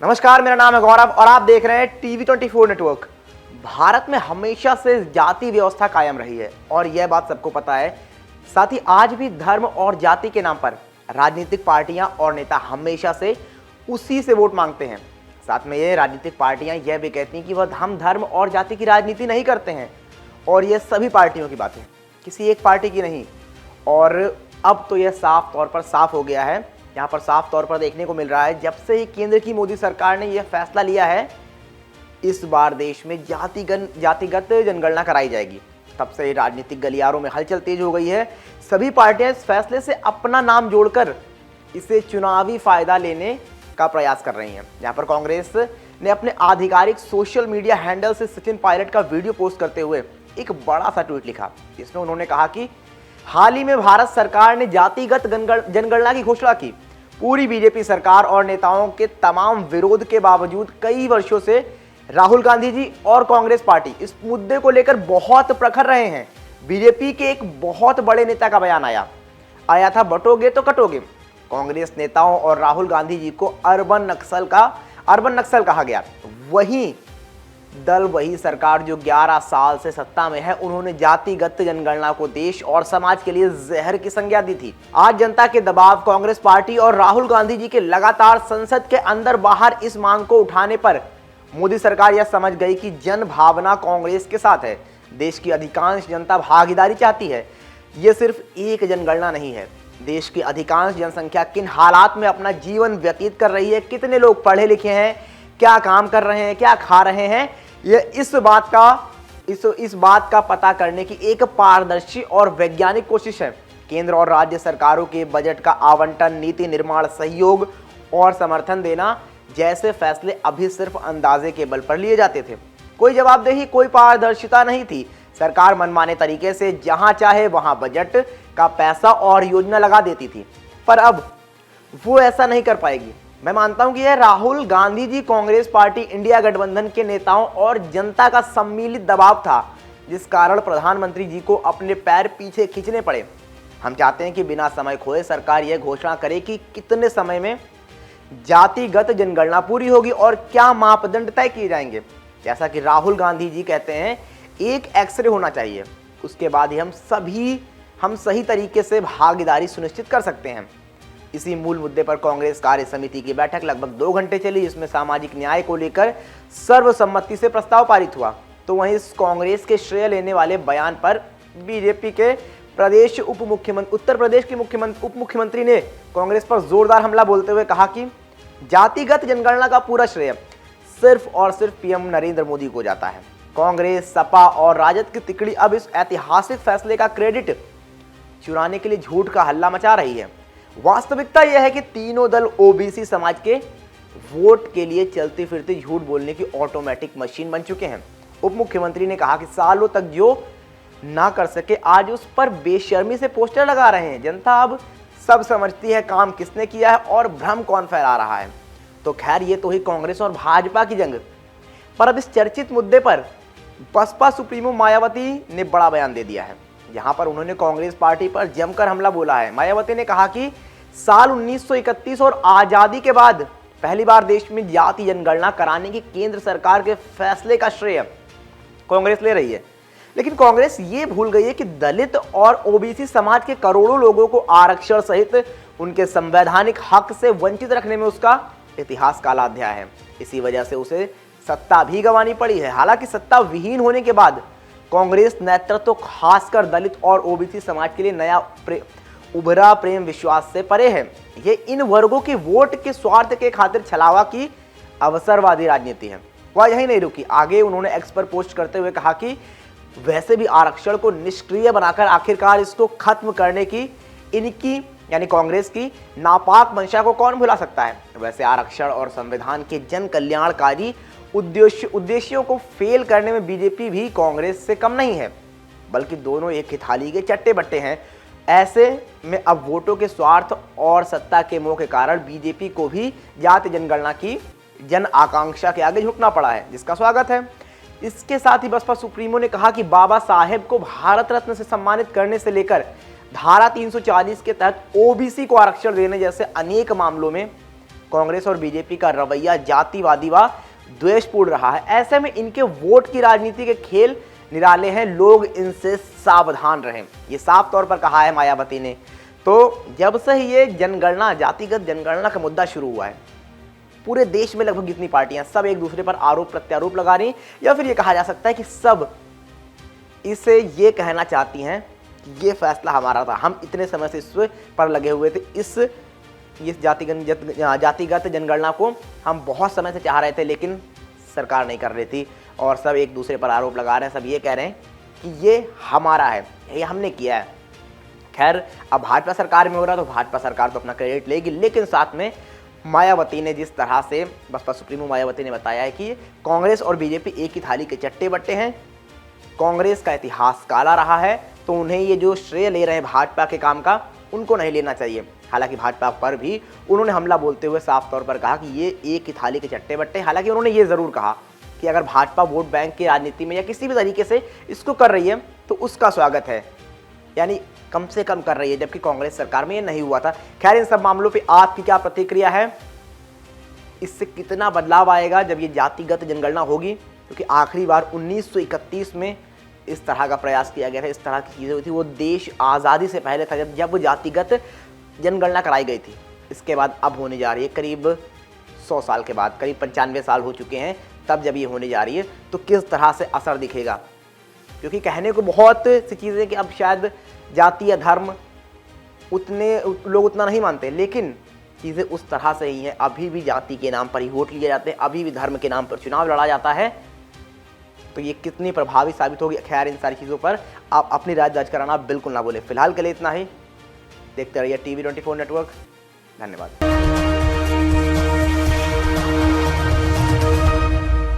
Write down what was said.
नमस्कार, मेरा नाम है गौरव और आप देख रहे हैं टीवी 24 नेटवर्क। भारत में हमेशा से जाति व्यवस्था कायम रही है और यह बात सबको पता है। साथ ही आज भी धर्म और जाति के नाम पर राजनीतिक पार्टियां और नेता हमेशा से उसी से वोट मांगते हैं। साथ में ये राजनीतिक पार्टियां यह भी कहती हैं कि वह हम धर्म और जाति की राजनीति नहीं करते हैं और यह सभी पार्टियों की बात है, किसी एक पार्टी की नहीं। और अब तो यह साफ तौर पर साफ हो गया है। यहाँ पर साफ तौर पर देखने को मिल रहा है, जब से ही केंद्र की मोदी सरकार ने यह फैसला लिया है इस बार देश में जातिगत जनगणना कराई जाएगी, तब से ही राजनीतिक गलियारों में हलचल तेज हो गई है। सभी पार्टियां इस फैसले से अपना नाम जोड़कर इसे चुनावी फायदा लेने का प्रयास कर रही हैं। यहाँ पर कांग्रेस ने अपने आधिकारिक सोशल मीडिया हैंडल से सचिन पायलट का वीडियो पोस्ट करते हुए एक बड़ा सा ट्वीट लिखा। इसमें उन्होंने कहा कि हाल ही में भारत सरकार ने जातिगत जनगणना की घोषणा की। पूरी बीजेपी सरकार और नेताओं के तमाम विरोध के बावजूद कई वर्षों से राहुल गांधी जी और कांग्रेस पार्टी इस मुद्दे को लेकर बहुत प्रखर रहे हैं। बीजेपी के एक बहुत बड़े नेता का बयान आया था, बटोगे तो कटोगे। कांग्रेस नेताओं और राहुल गांधी जी को अर्बन नक्सल कहा गया। वही सरकार जो 11 साल से सत्ता में है, उन्होंने जातिगत जनगणना को देश और समाज के लिए जहर की संज्ञा दी थी। आज जनता के दबाव, कांग्रेस पार्टी और राहुल गांधी जी के लगातार संसद के अंदर बाहर इस मांग को उठाने पर मोदी सरकार यह समझ गई कि जन भावना कांग्रेस के साथ है। देश की अधिकांश जनता भागीदारी चाहती है। ये सिर्फ एक जनगणना नहीं है, देश की अधिकांश जनसंख्या किन हालात में अपना जीवन व्यतीत कर रही है, कितने लोग पढ़े लिखे हैं, क्या काम कर रहे हैं, क्या खा रहे हैं, यह इस बात का पता करने की एक पारदर्शी और वैज्ञानिक कोशिश है। केंद्र और राज्य सरकारों के बजट का आवंटन, नीति निर्माण, सहयोग और समर्थन देना जैसे फैसले अभी सिर्फ अंदाजे के बल पर लिए जाते थे। कोई जवाबदेही, कोई पारदर्शिता नहीं थी। सरकार मनमाने तरीके से जहां चाहे वहां बजट का पैसा और योजना लगा देती थी, पर अब वो ऐसा नहीं कर पाएगी। मैं मानता हूं कि यह राहुल गांधी जी, कांग्रेस पार्टी, इंडिया गठबंधन के नेताओं और जनता का सम्मिलित दबाव था, जिस कारण प्रधानमंत्री जी को अपने पैर पीछे खींचने पड़े। हम चाहते हैं कि बिना समय खोए सरकार यह घोषणा करे कि कितने समय में जातिगत जनगणना पूरी होगी और क्या मापदंड तय किए जाएंगे। जैसा कि राहुल गांधी जी कहते हैं, एक एक्सरे होना चाहिए, उसके बाद ही हम सही तरीके से भागीदारी सुनिश्चित कर सकते हैं। इसी मूल मुद्दे पर कांग्रेस कार्य समिति की बैठक लगभग 2 घंटे चली, जिसमें सामाजिक न्याय को लेकर सर्वसम्मति से प्रस्ताव पारित हुआ। तो वहीं इस कांग्रेस के श्रेय लेने वाले बयान पर बीजेपी के उत्तर प्रदेश के उप मुख्यमंत्री ने कांग्रेस पर जोरदार हमला बोलते हुए कहा कि जातिगत जनगणना का पूरा श्रेय सिर्फ और सिर्फ पीएम नरेंद्र मोदी को जाता है। कांग्रेस, सपा और राजद की तिकड़ी अब इस ऐतिहासिक फैसले का क्रेडिट चुराने के लिए झूठ का हल्ला मचा रही है। वास्तविकता यह है कि तीनों दल ओबीसी समाज के वोट के लिए चलती फिरती झूठ बोलने की ऑटोमेटिक मशीन बन चुके हैं। उप मुख्यमंत्री ने कहा कि सालों तक जो ना कर सके, आज उस पर बेशर्मी से पोस्टर लगा रहे हैं। जनता अब सब समझती है काम किसने किया है और भ्रम कौन फैला रहा है। तो खैर, ये तो ही कांग्रेस और भाजपा की जंग, पर अब इस चर्चित मुद्दे पर बसपा सुप्रीमो मायावती ने बड़ा बयान दे दिया है। यहाँ पर उन्होंने कांग्रेस पार्टी पर जमकर हमला बोला है। मायावती ने कहा कि साल 1931 और आजादी के बाद पहली बार देश में जाति जनगणना कराने की केंद्र सरकार के फैसले का श्रेय कांग्रेस ले रही है, लेकिन कांग्रेस ये भूल गई है कि दलित और ओबीसी समाज के करोड़ों लोगों को आरक्षण सहित उनके संवैधानिक हक से वंचित रखने में उसका इतिहास काला अध्याय है। इसी वजह से उसे सत्ता भी गंवानी पड़ी है। हालांकि सत्ता विहीन होने के बाद कांग्रेस नेतृत्व खासकर दलित और ओबीसी समाज के लिए नया उभरा प्रेम विश्वास से परे है। ये इन वर्गों के वोट के स्वार्थ के खातिर छलावा की अवसरवादी राजनीति है। वह यही नहीं रुकी, आगे उन्होंने एक्स पर पोस्ट करते हुए कहा कि वैसे भी आरक्षण को निष्क्रिय बनाकर आखिरकार इसको खत्म करने की इनकी यानी कांग्रेस की नापाक मंशा को कौन भुला सकता है। वैसे आरक्षण और संविधान के जन कल्याणकारी उद्देश्यों को फेल करने में बीजेपी भी कांग्रेस से कम नहीं है, बल्कि दोनों एक ही थाली के चट्टे बट्टे हैं। ऐसे में अब वोटों के स्वार्थ और सत्ता के मोह के कारण बीजेपी को भी जाति जनगणना की जन आकांक्षा के आगे झुकना पड़ा है, जिसका स्वागत है। इसके साथ ही बसपा सुप्रीमो ने कहा कि बाबा साहेब को भारत रत्न से सम्मानित करने से लेकर धारा 340 के तहत ओबीसी को आरक्षण देने जैसे अनेक मामलों में कांग्रेस और बीजेपी का रवैया जातिवादी व द्वेषपूर्ण रहा है। ऐसे में इनके वोट की राजनीति के खेल निराले हैं, लोग इनसे सावधान रहें, ये साफ तौर पर कहा है मायावती ने। तो जब से ये जनगणना, जातिगत जनगणना का मुद्दा शुरू हुआ है, पूरे देश में लगभग जितनी पार्टियां सब एक दूसरे पर आरोप प्रत्यारोप लगा रही हैं, या फिर ये कहा जा सकता है कि सब इसे ये कहना चाहती हैं कि ये फैसला हमारा था, हम इतने समय से इस पर लगे हुए थे, इस जातिगत जनगणना को हम बहुत समय से चाह रहे थे, लेकिन सरकार नहीं कर रही थी, और सब एक दूसरे पर आरोप लगा रहे हैं, सब ये कह रहे हैं कि ये हमारा है, ये हमने किया है। खैर, अब भाजपा सरकार में हो रहा है तो भाजपा सरकार तो अपना क्रेडिट लेगी, लेकिन साथ में मायावती ने जिस तरह से, बसपा सुप्रीमो मायावती ने बताया है कि कांग्रेस और बीजेपी एक ही थाली के चट्टे बट्टे हैं, कांग्रेस का इतिहास काला रहा है, तो उन्हें ये जो श्रेय ले रहे हैं भाजपा के काम का, उनको नहीं लेना चाहिए। हालांकि भाजपा पर भी उन्होंने हमला बोलते हुए साफ तौर पर कहा कि ये एक ही थाली के चट्टे बट्टे। हालांकि उन्होंने ये ज़रूर कहा कि अगर भाजपा वोट बैंक की राजनीति में या किसी भी तरीके से इसको कर रही है तो उसका स्वागत है, यानी कम से कम कर रही है, जबकि कांग्रेस सरकार में ये नहीं हुआ था। खैर, इन सब मामलों पे आपकी क्या प्रतिक्रिया है? इससे कितना बदलाव आएगा जब ये जातिगत जनगणना होगी? क्योंकि आखिरी बार 1931 में इस तरह का प्रयास किया गया था, इस तरह की चीज़ें हुई थी, वो देश आज़ादी से पहले था जब जातिगत जनगणना कराई गई थी। इसके बाद अब होने जा रही है करीब 100 साल के बाद, करीब 95 साल हो चुके हैं, तब जब ये होने जा रही है तो किस तरह से असर दिखेगा? क्योंकि कहने को बहुत सी चीज़ें कि अब शायद जाति या धर्म लोग उतना नहीं मानते, लेकिन चीज़ें उस तरह से ही हैं। अभी भी जाति के नाम पर ही वोट लिए जाते हैं, अभी भी धर्म के नाम पर चुनाव लड़ा जाता है, तो ये कितनी प्रभावी साबित होगी? खैर, इन सारी चीज़ों पर आप अपनी राय दर्ज कराना बिल्कुल ना भूलें। फिलहाल के लिए इतना ही। देखते रहिए TV24 नेटवर्क। धन्यवाद।